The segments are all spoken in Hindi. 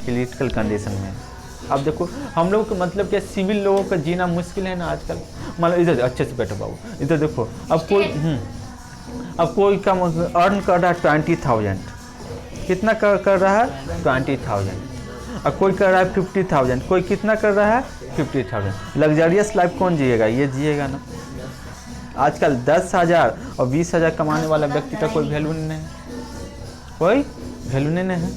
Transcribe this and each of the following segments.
क्रिटिकल कंडीशन में। अब देखो हम लोग को मतलब कि सिविल लोगों का जीना मुश्किल है ना आजकल। मान लो इधर अच्छे से बैठो बाबू, इधर देखो। अब कोई कम अर्न कर रहा है 20,000, कितना कर रहा है 20,000। अब कोई कर रहा है 50,000, कोई कितना कर रहा है 50,000। लग्जरियस लाइफ कौन जिएगा? ये जिएगा ना। आजकल 10,000 और 20,000 कमाने वाला व्यक्ति का कोई वैल्यू नहीं है, कोई वैल्यू नहीं है।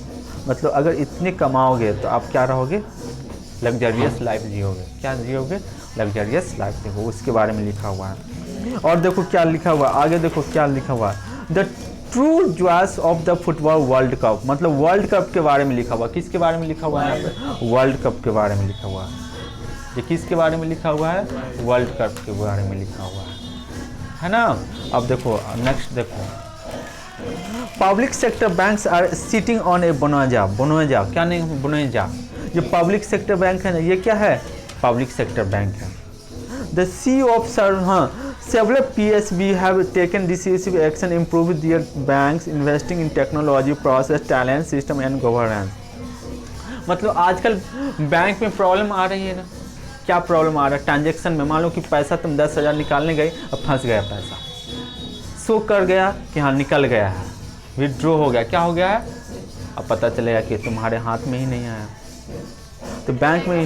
मतलब अगर इतने कमाओगे तो आप क्या रहोगे? लग्जरियस लाइफ जियोगे। क्या जियोगे? Luxurious life जियोगे। उसके बारे में लिखा हुआ है। और देखो क्या लिखा हुआ है, आगे देखो क्या लिखा हुआ है। The true joys of the football world cup, मतलब वर्ल्ड कप के बारे में लिखा हुआ। किसके बारे में लिखा हुआ है यहाँ पे? वर्ल्ड कप के बारे में लिखा हुआ है। ये किसके बारे में लिखा हुआ है? वर्ल्ड कप के बारे में लिखा हुआ है ना। अब देखो नेक्स्ट देखो, public sector banks are sitting on a bonanza. Bonanza क्या नहीं, बोनाजा ये पब्लिक सेक्टर बैंक है ना, ये क्या है? पब्लिक सेक्टर बैंक है। The CEO of several PSB have taken decisive action improve their banks investing in technology process talent system and governance। मतलब आजकल बैंक में प्रॉब्लम आ रही है ना। क्या प्रॉब्लम आ रहा है? ट्रांजेक्शन में मान लो कि पैसा तुम 10,000 निकालने गए, अब फंस गया पैसा, शो कर गया कि हाँ निकल गया है, विड्रॉ हो गया, क्या हो गया है, अब पता चलेगा कि तुम्हारे हाथ में ही नहीं आया, तो बैंक में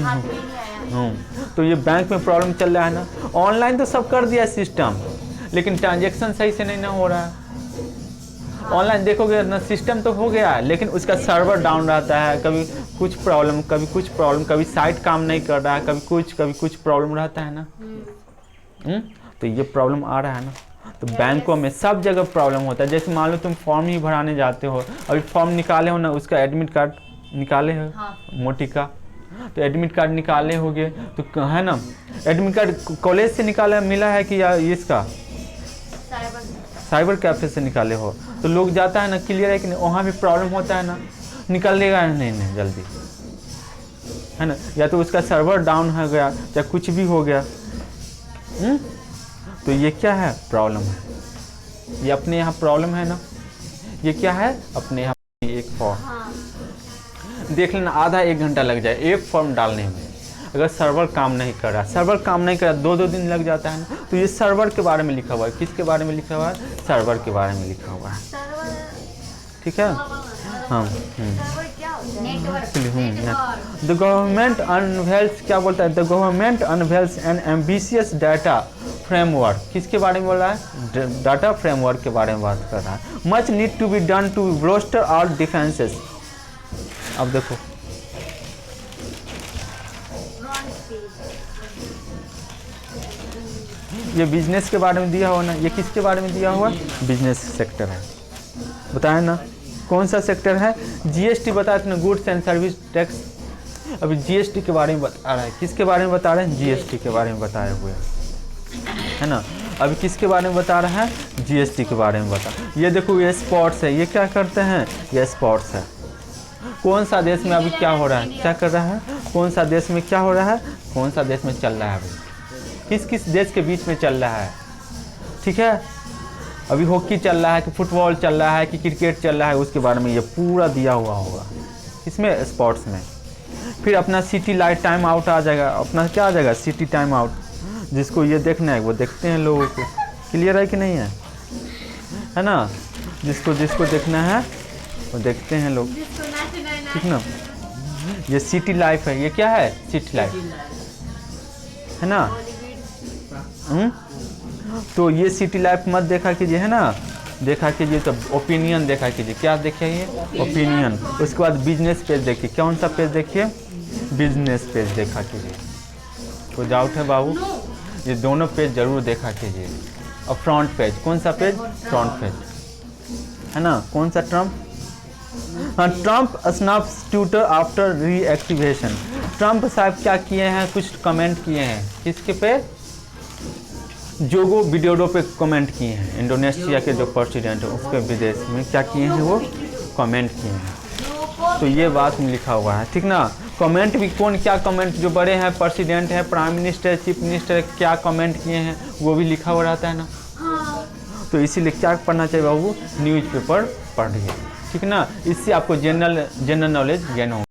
तो ये बैंक में प्रॉब्लम चल रहा है ना। ऑनलाइन तो सब कर दिया सिस्टम, लेकिन ट्रांजेक्शन सही से नहीं ना हो रहा है। ऑनलाइन देखोगे ना, सिस्टम तो हो गया है लेकिन उसका सर्वर डाउन रहता है, कभी कुछ प्रॉब्लम, कभी कुछ प्रॉब्लम, कभी साइट काम नहीं कर रहा है, कभी कुछ प्रॉब्लम रहता है ना। तो ये प्रॉब्लम आ रहा है ना। तो बैंकों में सब जगह प्रॉब्लम होता है। जैसे मान लो तुम फॉर्म ही भराने जाते हो, अभी फॉर्म निकाले हो ना, उसका एडमिट कार्ड निकाले हो, मोटी का, तो एडमिट कार्ड निकाले होगे तो है ना, एडमिट कार्ड कॉलेज से निकाला मिला है कि या इसका साइबर कैफे से निकाले हो, तो लोग जाता है ना, क्लियर है कि नहीं, वहाँ भी प्रॉब्लम होता है ना, निकलेगा नहीं जल्दी, है ना, या तो उसका सर्वर डाउन हो गया या कुछ भी हो गया। तो ये क्या है? प्रॉब्लम है। ये अपने यहाँ प्रॉब्लम है ना। ये क्या है? अपने यहाँ एक फॉर्म देख लेना, आधा 1 घंटा लग जाए एक फॉर्म डालने में। अगर सर्वर काम नहीं कर रहा, सर्वर काम नहीं कर रहा, 2 दिन लग जाता है ना। तो ये सर्वर के बारे में लिखा हुआ है। किसके बारे में लिखा हुआ है? सर्वर के बारे में लिखा हुआ है। ठीक है। हाँ द गवर्नमेंट अनवेल्स, क्या बोलता है? The government unveils N ambitious data framework. किसके बारे में बोल रहा है? डाटा फ्रेमवर्क के बारे में बात कर रहा है। Much need to be done to bolster our defences. अब देखो ये बिजनेस के बारे में दिया हुआ ना, ये किसके बारे में दिया हुआ? बिजनेस सेक्टर है, बताया ना। कौन सा सेक्टर है? जीएसटी बताया था ना, गुड्स एंड सर्विस टैक्स। अभी जीएसटी के बारे में बता रहा है। किसके बारे में बता रहे हैं? जीएसटी के बारे में बताए हुए है ना। अभी किसके बारे में बता रहा है? जीएसटी के बारे में बता। ये देखो ये स्पोर्ट्स है, ये क्या करते हैं? ये स्पोर्ट्स है। कौन सा देश में अभी क्या हो रहा है, क्या कर रहा है? कौन सा देश में क्या हो रहा है? कौन सा देश में चल रहा है? अभी किस देश के बीच में चल रहा है? ठीक है, अभी हॉकी चल रहा है कि फुटबॉल चल रहा है कि क्रिकेट चल रहा है, उसके बारे में ये पूरा दिया हुआ होगा इसमें, स्पोर्ट्स में। फिर अपना सिटी लाइट टाइम आउट आ जाएगा, अपना क्या आ जाएगा? City time out. जिसको ये देखना है वो देखते हैं लोगों को, क्लियर है कि नहीं है ना। जिसको देखना है वो देखते हैं लोग, ठीक ना। ये सिटी लाइफ है, ये क्या है? सिटी लाइफ है ना। तो ये सिटी लाइफ मत देखा कीजिए, है ना, देखा कीजिए। तो ओपिनियन देखा कीजिए। क्या देखिए? ओपिनियन। उसके बाद बिजनेस पेज देखिए। कौन सा पेज देखिए? बिजनेस पेज देखा कीजिए। कोई डाउट है बाबू? ये दोनों पेज जरूर देखा कीजिए। और फ्रंट पेज, कौन सा पेज? फ्रंट पेज, है ना। कौन सा? ट्रम्प। हाँ, Trump snaps Twitter after reactivation. Trump साहब क्या किए हैं? कुछ कमेंट किए हैं। किसके पे? जोगो विडोडो पे कमेंट किए हैं। इंडोनेशिया के जो प्रेसिडेंट है उसके विदेश में क्या किए हैं? वो कमेंट किए हैं। तो ये बात में लिखा हुआ है, ठीक ना। कमेंट भी कौन क्या कमेंट, जो बड़े हैं, प्रेसिडेंट है, प्राइम मिनिस्टर, चीफ मिनिस्टर, क्या कमेंट किए हैं वो भी लिखा हुआ रहता है ना। तो इसीलिए क्या पढ़ना चाहिए बाबू? न्यूज़पेपर पढ़िए, ठीक ना। इससे आपको जनरल नॉलेज गेन होगा।